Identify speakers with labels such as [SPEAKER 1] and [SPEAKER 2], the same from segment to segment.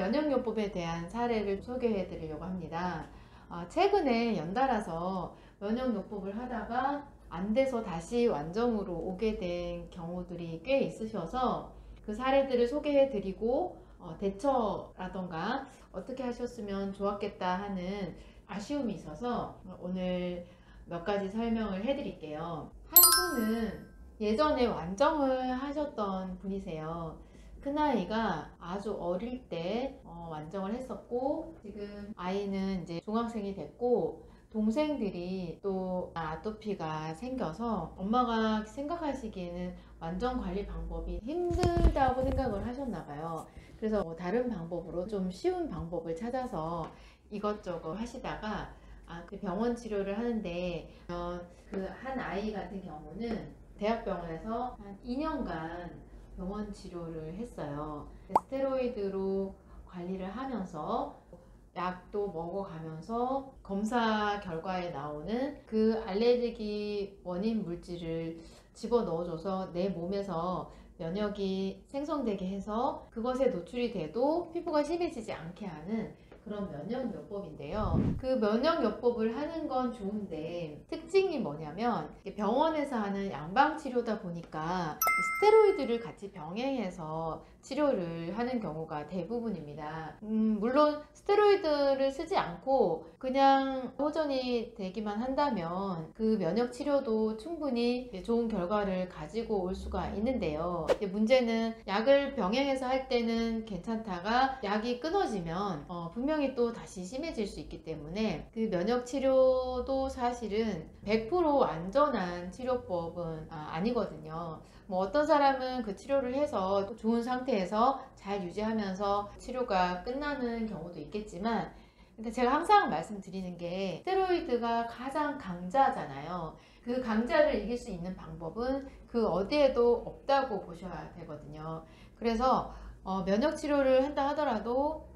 [SPEAKER 1] 면역요법에 대한 사례를 소개해 드리려고 합니다. 최근에 연달아서 면역요법을 하다가 안 돼서 다시 완정으로 오게 된 경우들이 꽤 있으셔서 그 사례들을 소개해 드리고 대처라던가 어떻게 하셨으면 좋았겠다 하는 아쉬움이 있어서 오늘 몇 가지 설명을 해 드릴게요. 한 분은 예전에 완정을 하셨던 분이세요. 큰아이가 아주 어릴 때 완정을 했었고, 지금 아이는 이제 중학생이 됐고, 동생들이 또 아토피가 생겨서 엄마가 생각하시기에는 완전 관리 방법이 힘들다고 생각을 하셨나 봐요. 그래서 다른 방법으로 좀 쉬운 방법을 찾아서 이것저것 하시다가 그 병원 치료를 하는데 그 한 아이 같은 경우는 대학병원에서 한 2년간 병원 치료를 했어요. 스테로이드로 관리를 하면서 약도 먹어가면서 검사 결과에 나오는 그 알레르기 원인 물질을 집어 넣어줘서 내 몸에서 면역이 생성되게 해서 그것에 노출이 돼도 피부가 심해지지 않게 하는 그런 면역요법인데요. 그 면역요법을 하는 건 좋은데 특징이 뭐냐면 병원에서 하는 양방치료다 보니까 스테로이드를 같이 병행해서 치료를 하는 경우가 대부분입니다. 물론 스테로이드를 쓰지 않고 그냥 호전이 되기만 한다면 그 면역 치료도 충분히 좋은 결과를 가지고 올 수가 있는데요. 문제는 약을 병행해서 할 때는 괜찮다가 약이 끊어지면 분명히 또 다시 심해질 수 있기 때문에 그 면역 치료도 사실은 100% 안전한 치료법은 아니거든요. 뭐 어떤 사람은 그 치료를 해서 또 좋은 상태에서 잘 유지하면서 치료가 끝나는 경우도 있겠지만, 근데 제가 항상 말씀드리는 게 스테로이드가 가장 강자잖아요. 그 강자를 이길 수 있는 방법은 그 어디에도 없다고 보셔야 되거든요. 그래서 면역 치료를 한다 하더라도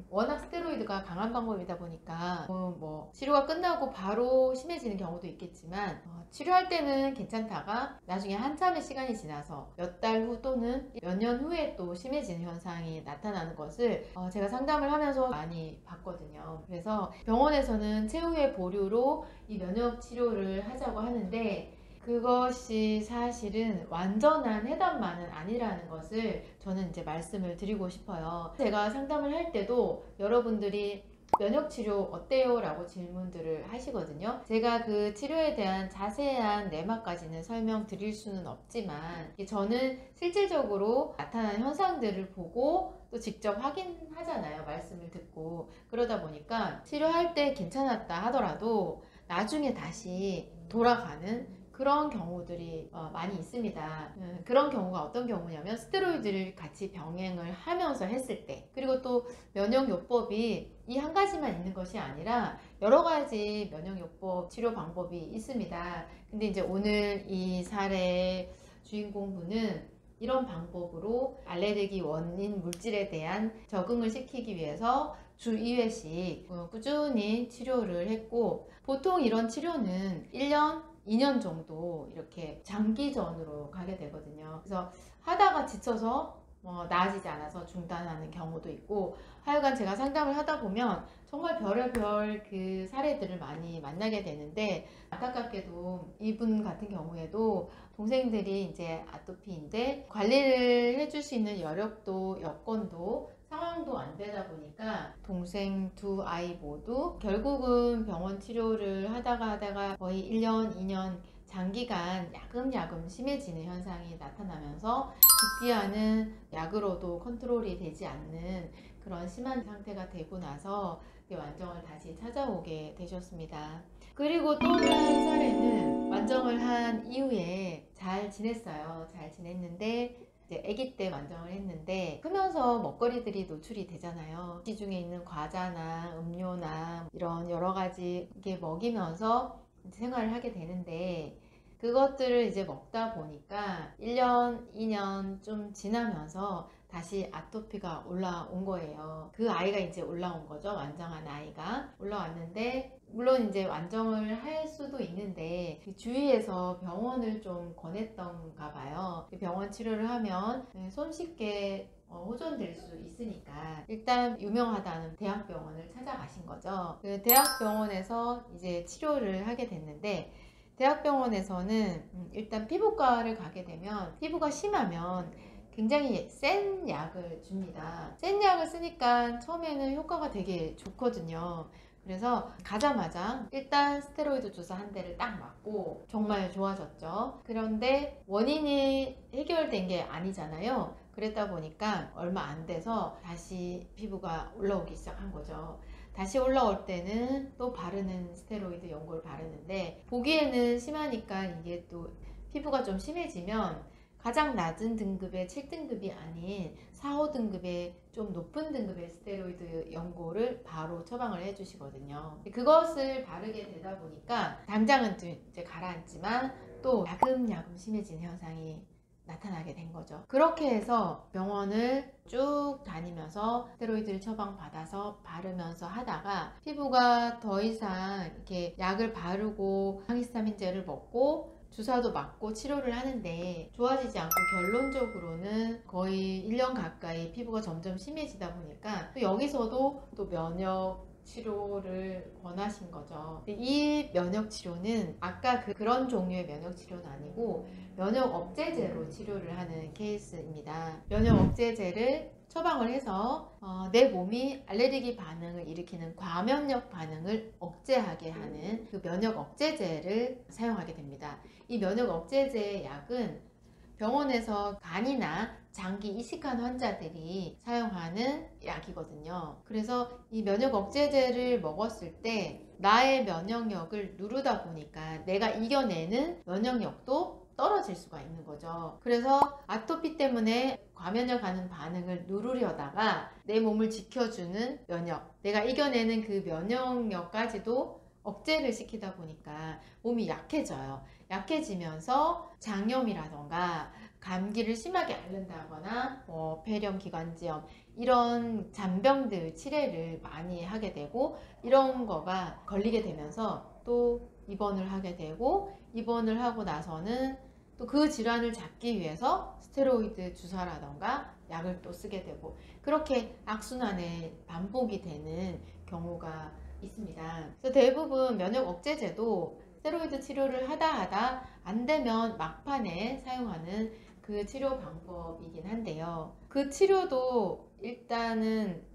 [SPEAKER 1] 워낙 스테로이드가 강한 방법이다 보니까 뭐 치료가 끝나고 바로 심해지는 경우도 있겠지만 치료할 때는 괜찮다가 나중에 한참의 시간이 지나서 몇 달 후 또는 몇 년 후에 또 심해지는 현상이 나타나는 것을 제가 상담을 하면서 많이 봤거든요. 그래서 병원에서는 최후의 보류로 이 면역 치료를 하자고 하는데 그것이 사실은 완전한 해답만은 아니라는 것을 저는 이제 말씀을 드리고 싶어요. 제가 상담을 할 때도 여러분들이 면역치료 어때요? 라고 질문들을 하시거든요. 제가 그 치료에 대한 자세한 내막까지는 설명드릴 수는 없지만 저는 실질적으로 나타난 현상들을 보고 또 직접 확인하잖아요. 말씀을 듣고. 그러다 보니까 치료할 때 괜찮았다 하더라도 나중에 다시 돌아가는 그런 경우들이 많이 있습니다. 그런 경우가 어떤 경우냐면 스테로이드를 같이 병행을 하면서 했을 때, 그리고 또 면역요법이 이 한 가지만 있는 것이 아니라 여러 가지 면역요법 치료 방법이 있습니다. 근데 이제 오늘 이 사례 주인공분은 이런 방법으로 알레르기 원인 물질에 대한 적응을 시키기 위해서 주 2회씩 꾸준히 치료를 했고, 보통 이런 치료는 1년, 2년 정도 이렇게 장기전으로 가게 되거든요. 그래서 하다가 지쳐서 나아지지 않아서 중단하는 경우도 있고, 하여간 제가 상담을 하다 보면 정말 별의별 그 사례들을 많이 만나게 되는데, 안타깝게도 이분 같은 경우에도 동생들이 이제 아토피인데 관리를 해줄 수 있는 여력도 여건도 상황도 안 되다 보니까 동생 두 아이 모두 결국은 병원 치료를 하다가 거의 1년, 2년 장기간 야금야금 심해지는 현상이 나타나면서 급기야는 약으로도 컨트롤이 되지 않는 그런 심한 상태가 되고 나서 완정을 다시 찾아오게 되셨습니다. 그리고 또 다른 사례는 완정을 한 이후에 잘 지냈어요. 잘 지냈는데 이제 아기 때 완정을 했는데 크면서 먹거리들이 노출이 되잖아요. 시중에 있는 과자나 음료나 이런 여러 가지 게 먹이면서 생활을 하게 되는데, 그것들을 이제 먹다 보니까 1년, 2년 좀 지나면서 다시 아토피가 올라온 거예요. 그 아이가 이제 올라온 거죠. 완정한 아이가 올라왔는데 물론 이제 완정을 할 수도 있는데 주위에서 병원을 좀 권했던가 봐요. 병원 치료를 하면 손쉽게 호전될 수 있으니까 일단 유명하다는 대학병원을 찾아가신 거죠. 그 대학병원에서 이제 치료를 하게 됐는데, 대학병원에서는 일단 피부과를 가게 되면 피부가 심하면 굉장히 센 약을 줍니다. 센 약을 쓰니까 처음에는 효과가 되게 좋거든요. 그래서 가자마자 일단 스테로이드 주사 한 대를 딱 맞고 정말 좋아졌죠. 그런데 원인이 해결된 게 아니잖아요. 그랬다 보니까 얼마 안 돼서 다시 피부가 올라오기 시작한 거죠. 다시 올라올 때는 또 바르는 스테로이드 연고를 바르는데, 보기에는 심하니까 이게 또 피부가 좀 심해지면 가장 낮은 등급의 7등급이 아닌 4, 5등급의 좀 높은 등급의 스테로이드 연고를 바로 처방을 해주시거든요. 그것을 바르게 되다 보니까 당장은 이제 가라앉지만 또 야금야금 심해지는 현상이 나타나게 된 거죠. 그렇게 해서 병원을 쭉 다니면서 스테로이드를 처방받아서 바르면서 하다가 피부가 더 이상 이렇게 약을 바르고 항히스타민제를 먹고 주사도 맞고 치료를 하는데 좋아지지 않고 결론적으로는 거의 1년 가까이 피부가 점점 심해지다 보니까 또 여기서도 또 면역 치료를 권하신 거죠. 이 면역 치료는 아까 그런 종류의 면역 치료는 아니고 면역 억제제로 치료를 하는 케이스입니다. 면역 억제제를 처방을 해서 내 몸이 알레르기 반응을 일으키는 과면역 반응을 억제하게 하는 그 면역 억제제를 사용하게 됩니다. 이 면역 억제제 약은 병원에서 간이나 장기 이식한 환자들이 사용하는 약이거든요. 그래서 이 면역 억제제를 먹었을 때 나의 면역력을 누르다 보니까 내가 이겨내는 면역력도 떨어질 수가 있는 거죠. 그래서 아토피 때문에 과면역하는 반응을 누르려다가 내 몸을 지켜주는 면역, 내가 이겨내는 그 면역력까지도 억제를 시키다 보니까 몸이 약해져요. 약해지면서 장염이라던가 감기를 심하게 앓는다거나 폐렴, 기관지염 이런 잔병들 치레를 많이 하게 되고, 이런 거가 걸리게 되면서 또 입원을 하게 되고, 입원을 하고 나서는 또 그 질환을 잡기 위해서 스테로이드 주사라던가 약을 또 쓰게 되고, 그렇게 악순환의 반복이 되는 경우가 있습니다. 그래서 대부분 면역 억제제도 스테로이드 치료를 하다 안 되면 막판에 사용하는 그 치료 방법이긴 한데요. 그 치료도 일단은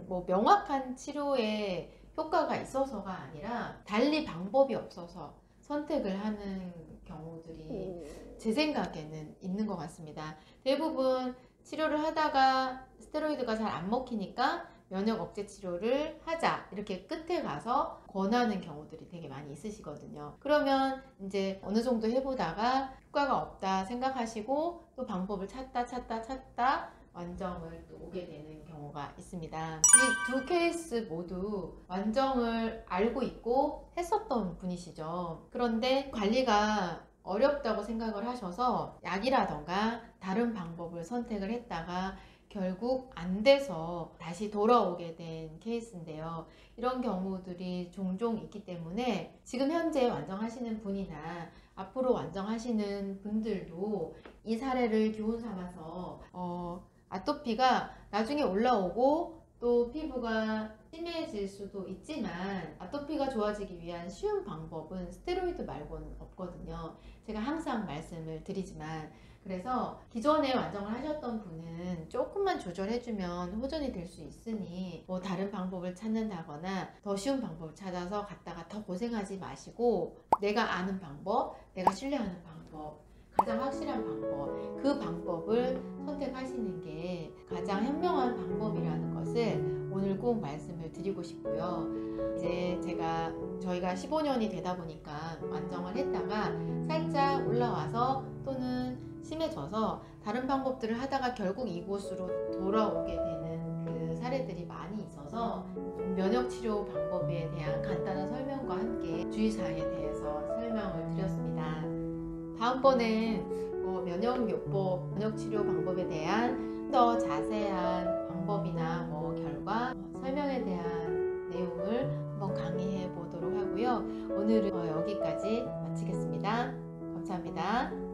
[SPEAKER 1] 뭐 명확한 치료에 효과가 있어서가 아니라 달리 방법이 없어서 선택을 하는 경우들이 제 생각에는 있는 것 같습니다. 대부분 치료를 하다가 스테로이드가 잘 안 먹히니까 면역 억제 치료를 하자 이렇게 끝에 가서 권하는 경우들이 되게 많이 있으시거든요. 그러면 이제 어느 정도 해보다가 효과가 없다 생각하시고 또 방법을 찾다 완정을 또 오게 되는 경우가 있습니다. 이 두 케이스 모두 완정을 알고 있고 했었던 분이시죠. 그런데 관리가 어렵다고 생각을 하셔서 약이라던가 다른 방법을 선택을 했다가 결국 안 돼서 다시 돌아오게 된 케이스인데요. 이런 경우들이 종종 있기 때문에 지금 현재 완정하시는 분이나 앞으로 완정하시는 분들도 이 사례를 교훈 삼아서 아토피가 나중에 올라오고 또 피부가 심해질 수도 있지만 아토피가 좋아지기 위한 쉬운 방법은 스테로이드 말고는 없거든요. 제가 항상 말씀을 드리지만, 그래서 기존에 완정을 하셨던 분은 조금만 조절해주면 호전이 될 수 있으니 뭐 다른 방법을 찾는다거나 더 쉬운 방법을 찾아서 갔다가 더 고생하지 마시고, 내가 아는 방법, 내가 신뢰하는 방법, 가장 확실한 방법, 그 방법을 선택하시는 게 가장 현명한 방법이라는 것을 오늘 꼭 말씀을 드리고 싶고요. 이제 저희가 15년이 되다 보니까 완정을 했다가 살짝 올라와서 또는 심해져서 다른 방법들을 하다가 결국 이곳으로 돌아오게 되는 그 사례들이 많이 있어서 면역치료 방법에 대한 간단한 설명과 함께 주의사항에 대해서 설명을 드렸습니다. 다음번엔 면역요법, 면역치료 방법에 대한 더 자세한 방법이나 결과, 설명에 대한 내용을 한번 강의해 보도록 하고요. 오늘은 여기까지 마치겠습니다. 감사합니다.